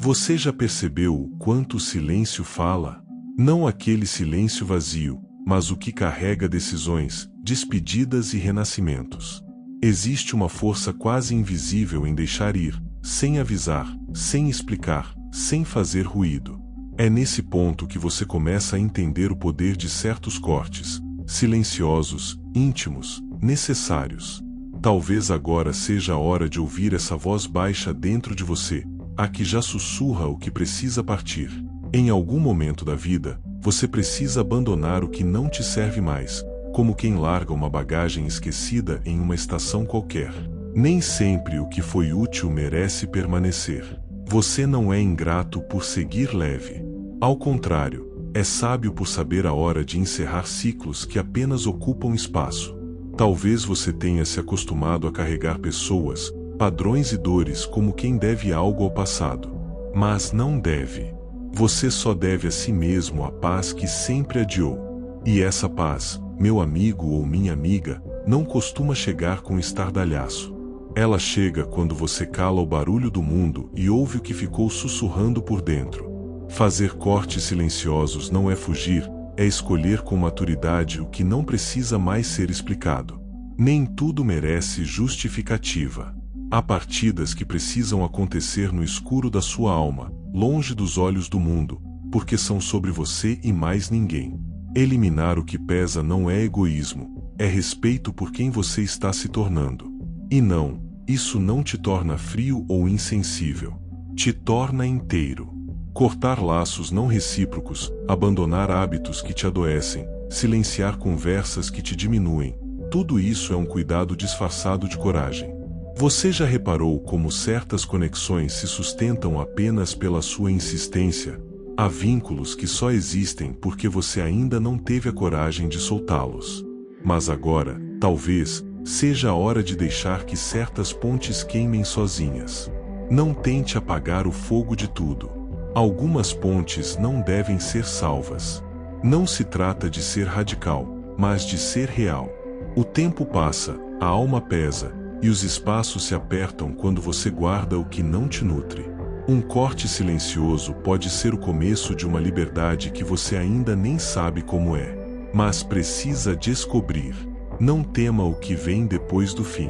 Você já percebeu o quanto o silêncio fala? Não aquele silêncio vazio, mas o que carrega decisões, despedidas e renascimentos. Existe uma força quase invisível em deixar ir, sem avisar, sem explicar, sem fazer ruído. É nesse ponto que você começa a entender o poder de certos cortes, silenciosos, íntimos, necessários. Talvez agora seja a hora de ouvir essa voz baixa dentro de você, a que já sussurra o que precisa partir. Em algum momento da vida, você precisa abandonar o que não te serve mais, como quem larga uma bagagem esquecida em uma estação qualquer. Nem sempre o que foi útil merece permanecer. Você não é ingrato por seguir leve. Ao contrário, é sábio por saber a hora de encerrar ciclos que apenas ocupam espaço. Talvez você tenha se acostumado a carregar pessoas, padrões e dores como quem deve algo ao passado. Mas não deve. Você só deve a si mesmo a paz que sempre adiou. E essa paz, meu amigo ou minha amiga, não costuma chegar com estardalhaço. Ela chega quando você cala o barulho do mundo e ouve o que ficou sussurrando por dentro. Fazer cortes silenciosos não é fugir, é escolher com maturidade o que não precisa mais ser explicado. Nem tudo merece justificativa. Há partidas que precisam acontecer no escuro da sua alma, longe dos olhos do mundo, porque são sobre você e mais ninguém. Eliminar o que pesa não é egoísmo, é respeito por quem você está se tornando. E não, isso não te torna frio ou insensível. Te torna inteiro. Cortar laços não recíprocos, abandonar hábitos que te adoecem, silenciar conversas que te diminuem, tudo isso é um cuidado disfarçado de coragem. Você já reparou como certas conexões se sustentam apenas pela sua insistência? Há vínculos que só existem porque você ainda não teve a coragem de soltá-los. Mas agora, talvez, seja a hora de deixar que certas pontes queimem sozinhas. Não tente apagar o fogo de tudo. Algumas pontes não devem ser salvas. Não se trata de ser radical, mas de ser real. O tempo passa, a alma pesa, e os espaços se apertam quando você guarda o que não te nutre. Um corte silencioso pode ser o começo de uma liberdade que você ainda nem sabe como é, mas precisa descobrir. Não tema o que vem depois do fim.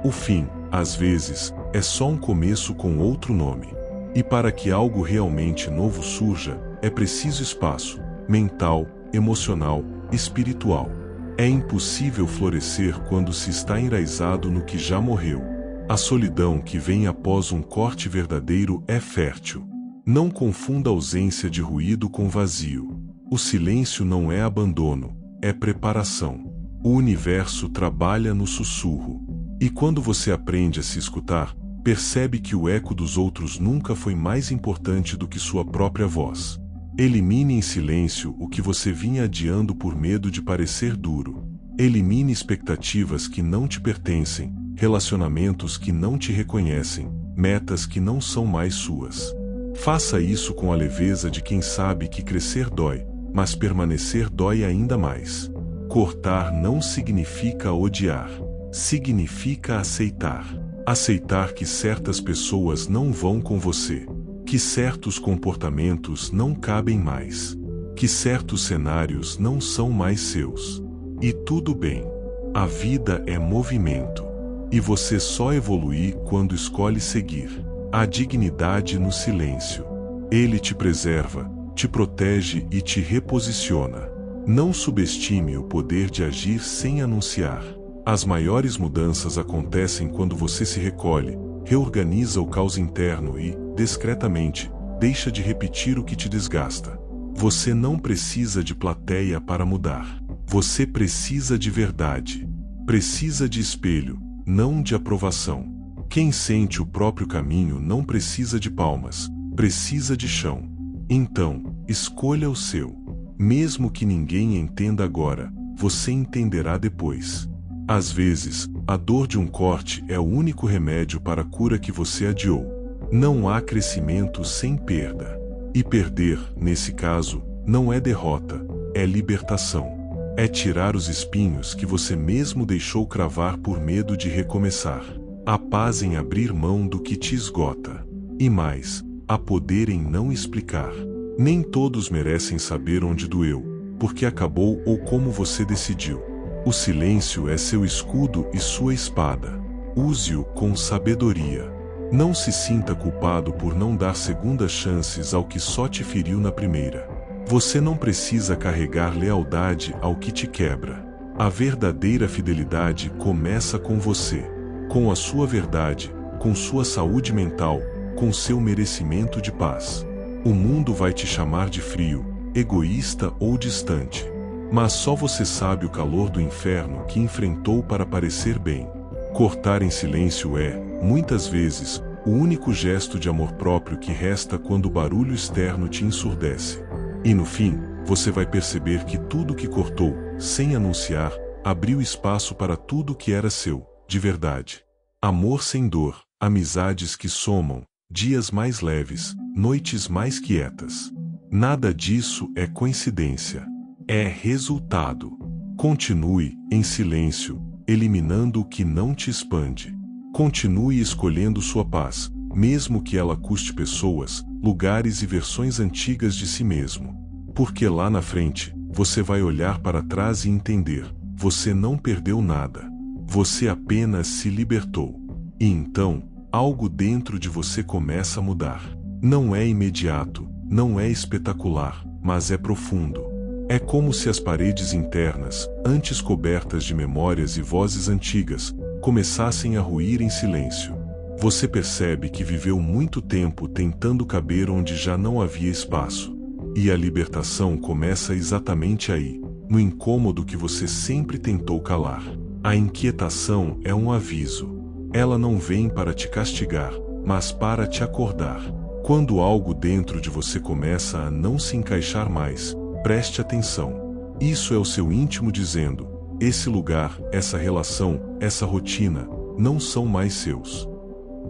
O fim, às vezes, é só um começo com outro nome. E para que algo realmente novo surja, é preciso espaço, mental, emocional, espiritual. É impossível florescer quando se está enraizado no que já morreu. A solidão que vem após um corte verdadeiro é fértil. Não confunda ausência de ruído com vazio. O silêncio não é abandono, é preparação. O universo trabalha no sussurro. E quando você aprende a se escutar, percebe que o eco dos outros nunca foi mais importante do que sua própria voz. Elimine em silêncio o que você vinha adiando por medo de parecer duro. Elimine expectativas que não te pertencem, relacionamentos que não te reconhecem, metas que não são mais suas. Faça isso com a leveza de quem sabe que crescer dói, mas permanecer dói ainda mais. Cortar não significa odiar, significa aceitar. Aceitar que certas pessoas não vão com você, que certos comportamentos não cabem mais, que certos cenários não são mais seus. E tudo bem. A vida é movimento. E você só evolui quando escolhe seguir. Há dignidade no silêncio. Ele te preserva, te protege e te reposiciona. Não subestime o poder de agir sem anunciar. As maiores mudanças acontecem quando você se recolhe, reorganiza o caos interno e, discretamente, deixa de repetir o que te desgasta. Você não precisa de plateia para mudar. Você precisa de verdade. Precisa de espelho, não de aprovação. Quem sente o próprio caminho não precisa de palmas, precisa de chão. Então, escolha o seu. Mesmo que ninguém entenda agora, você entenderá depois. Às vezes, a dor de um corte é o único remédio para a cura que você adiou. Não há crescimento sem perda. E perder, nesse caso, não é derrota, é libertação. É tirar os espinhos que você mesmo deixou cravar por medo de recomeçar. Há paz em abrir mão do que te esgota. E mais, há poder em não explicar. Nem todos merecem saber onde doeu, porque acabou ou como você decidiu. O silêncio é seu escudo e sua espada. Use-o com sabedoria. Não se sinta culpado por não dar segundas chances ao que só te feriu na primeira. Você não precisa carregar lealdade ao que te quebra. A verdadeira fidelidade começa com você, com a sua verdade, com sua saúde mental, com seu merecimento de paz. O mundo vai te chamar de frio, egoísta ou distante. Mas só você sabe o calor do inferno que enfrentou para parecer bem. Cortar em silêncio é, muitas vezes, o único gesto de amor próprio que resta quando o barulho externo te ensurdece. E no fim, você vai perceber que tudo que cortou, sem anunciar, abriu espaço para tudo que era seu, de verdade. Amor sem dor, amizades que somam, dias mais leves, noites mais quietas. Nada disso é coincidência. É resultado. Continue, em silêncio, eliminando o que não te expande. Continue escolhendo sua paz, mesmo que ela custe pessoas, lugares e versões antigas de si mesmo. Porque lá na frente, você vai olhar para trás e entender, você não perdeu nada. Você apenas se libertou. E então, algo dentro de você começa a mudar. Não é imediato, não é espetacular, mas é profundo. É como se as paredes internas, antes cobertas de memórias e vozes antigas, começassem a ruir em silêncio. Você percebe que viveu muito tempo tentando caber onde já não havia espaço. E a libertação começa exatamente aí, no incômodo que você sempre tentou calar. A inquietação é um aviso. Ela não vem para te castigar, mas para te acordar. Quando algo dentro de você começa a não se encaixar mais, preste atenção. Isso é o seu íntimo dizendo: esse lugar, essa relação, essa rotina, não são mais seus.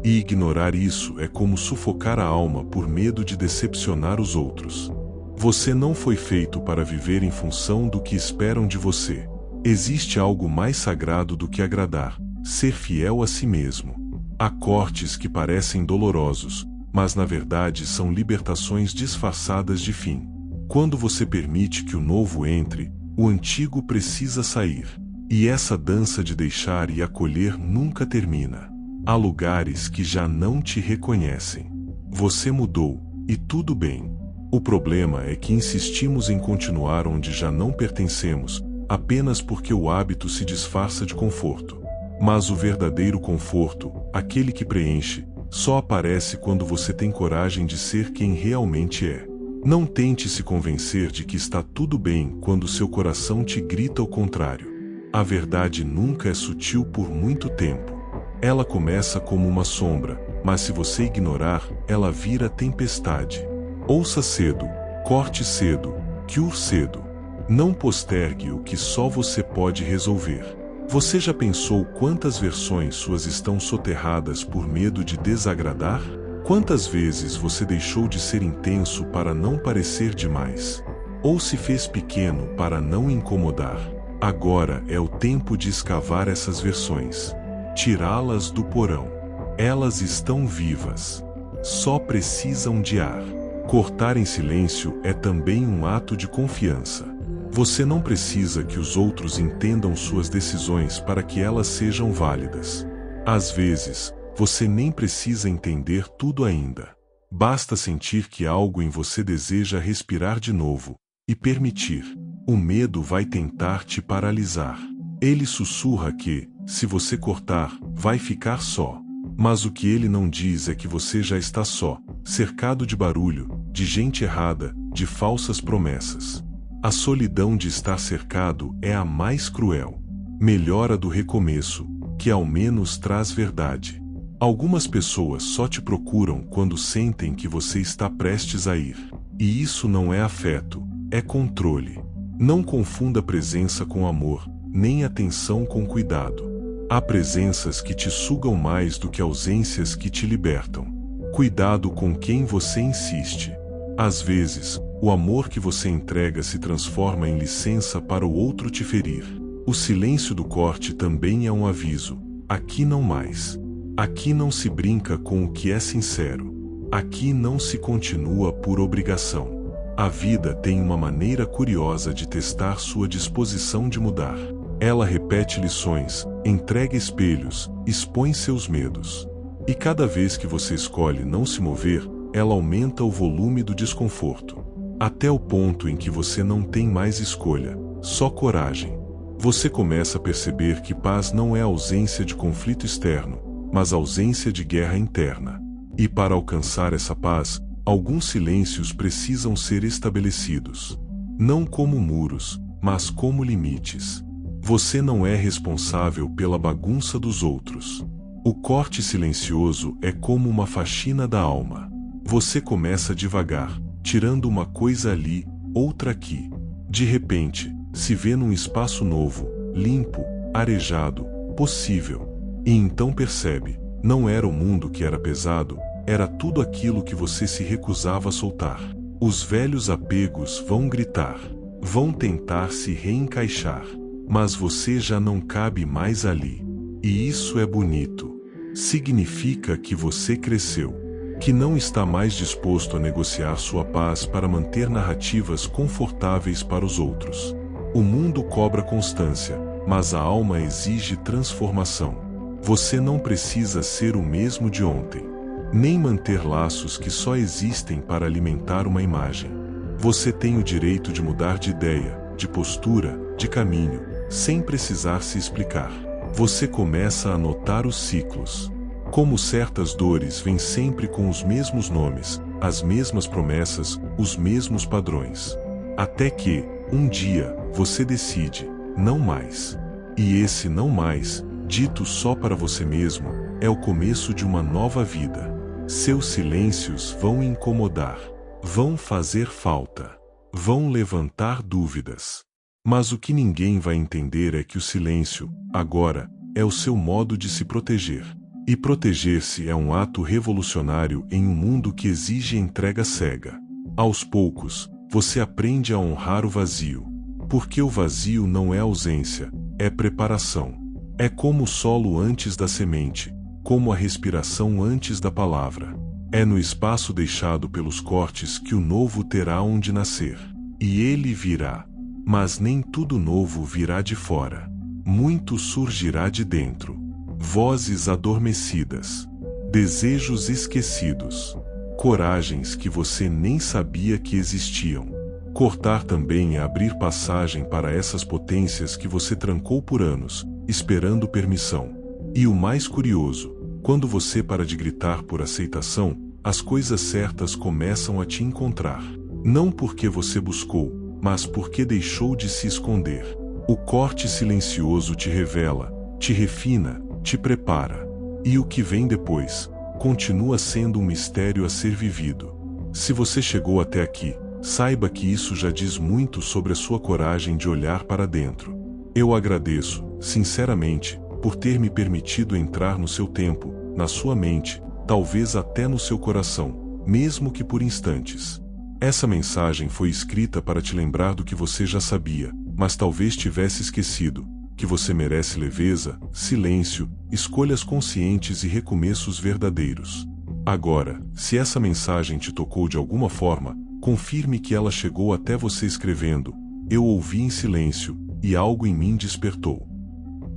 E ignorar isso é como sufocar a alma por medo de decepcionar os outros. Você não foi feito para viver em função do que esperam de você. Existe algo mais sagrado do que agradar, ser fiel a si mesmo. Há cortes que parecem dolorosos, mas na verdade são libertações disfarçadas de fim. Quando você permite que o novo entre, o antigo precisa sair. E essa dança de deixar e acolher nunca termina. Há lugares que já não te reconhecem. Você mudou, e tudo bem. O problema é que insistimos em continuar onde já não pertencemos, apenas porque o hábito se disfarça de conforto. Mas o verdadeiro conforto, aquele que preenche, só aparece quando você tem coragem de ser quem realmente é. Não tente se convencer de que está tudo bem quando seu coração te grita o contrário. A verdade nunca é sutil por muito tempo. Ela começa como uma sombra, mas se você ignorar, ela vira tempestade. Ouça cedo, corte cedo, cure cedo. Não postergue o que só você pode resolver. Você já pensou quantas versões suas estão soterradas por medo de desagradar? Quantas vezes você deixou de ser intenso para não parecer demais? Ou se fez pequeno para não incomodar? Agora é o tempo de escavar essas versões. Tirá-las do porão. Elas estão vivas. Só precisam de ar. Cortar em silêncio é também um ato de confiança. Você não precisa que os outros entendam suas decisões para que elas sejam válidas. Às vezes, você nem precisa entender tudo ainda. Basta sentir que algo em você deseja respirar de novo, e permitir. O medo vai tentar te paralisar. Ele sussurra que, se você cortar, vai ficar só. Mas o que ele não diz é que você já está só, cercado de barulho, de gente errada, de falsas promessas. A solidão de estar cercado é a mais cruel. Melhora do recomeço, que ao menos traz verdade. Algumas pessoas só te procuram quando sentem que você está prestes a ir. E isso não é afeto, é controle. Não confunda presença com amor, nem atenção com cuidado. Há presenças que te sugam mais do que ausências que te libertam. Cuidado com quem você insiste. Às vezes, o amor que você entrega se transforma em licença para o outro te ferir. O silêncio do corte também é um aviso. Aqui não mais. Aqui não se brinca com o que é sincero. Aqui não se continua por obrigação. A vida tem uma maneira curiosa de testar sua disposição de mudar. Ela repete lições, entrega espelhos, expõe seus medos. E cada vez que você escolhe não se mover, ela aumenta o volume do desconforto. Até o ponto em que você não tem mais escolha, só coragem. Você começa a perceber que paz não é ausência de conflito externo, mas ausência de guerra interna. E para alcançar essa paz, alguns silêncios precisam ser estabelecidos. Não como muros, mas como limites. Você não é responsável pela bagunça dos outros. O corte silencioso é como uma faxina da alma. Você começa devagar, tirando uma coisa ali, outra aqui. De repente, se vê num espaço novo, limpo, arejado, possível. E então percebe, não era o mundo que era pesado, era tudo aquilo que você se recusava a soltar. Os velhos apegos vão gritar, vão tentar se reencaixar, mas você já não cabe mais ali. E isso é bonito. Significa que você cresceu, que não está mais disposto a negociar sua paz para manter narrativas confortáveis para os outros. O mundo cobra constância, mas a alma exige transformação. Você não precisa ser o mesmo de ontem, nem manter laços que só existem para alimentar uma imagem. Você tem o direito de mudar de ideia, de postura, de caminho, sem precisar se explicar. Você começa a notar os ciclos. Como certas dores vêm sempre com os mesmos nomes, as mesmas promessas, os mesmos padrões. Até que, um dia, você decide, não mais. E esse não mais, dito só para você mesmo, é o começo de uma nova vida. Seus silêncios vão incomodar, vão fazer falta, vão levantar dúvidas. Mas o que ninguém vai entender é que o silêncio, agora, é o seu modo de se proteger. E proteger-se é um ato revolucionário em um mundo que exige entrega cega. Aos poucos, você aprende a honrar o vazio. Porque o vazio não é ausência, é preparação. É como o solo antes da semente, como a respiração antes da palavra. É no espaço deixado pelos cortes que o novo terá onde nascer. E ele virá. Mas nem tudo novo virá de fora. Muito surgirá de dentro. Vozes adormecidas. Desejos esquecidos. Coragens que você nem sabia que existiam. Cortar também é abrir passagem para essas potências que você trancou por anos, esperando permissão. E o mais curioso, quando você para de gritar por aceitação, as coisas certas começam a te encontrar. Não porque você buscou, mas porque deixou de se esconder. O corte silencioso te revela, te refina, te prepara. E o que vem depois, continua sendo um mistério a ser vivido. Se você chegou até aqui, saiba que isso já diz muito sobre a sua coragem de olhar para dentro. Eu agradeço, sinceramente, por ter me permitido entrar no seu tempo, na sua mente, talvez até no seu coração, mesmo que por instantes. Essa mensagem foi escrita para te lembrar do que você já sabia, mas talvez tivesse esquecido, que você merece leveza, silêncio, escolhas conscientes e recomeços verdadeiros. Agora, se essa mensagem te tocou de alguma forma, confirme que ela chegou até você escrevendo: "Eu ouvi em silêncio, e algo em mim despertou."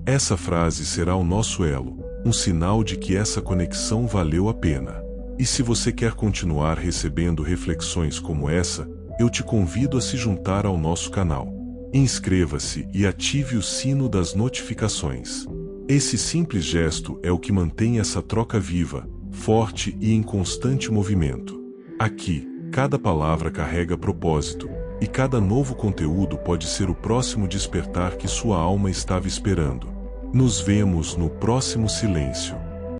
Essa frase será o nosso elo, um sinal de que essa conexão valeu a pena. E se você quer continuar recebendo reflexões como essa, eu te convido a se juntar ao nosso canal. Inscreva-se e ative o sino das notificações. Esse simples gesto é o que mantém essa troca viva, forte e em constante movimento. Aqui, cada palavra carrega propósito, e cada novo conteúdo pode ser o próximo despertar que sua alma estava esperando. Nos vemos no próximo silêncio.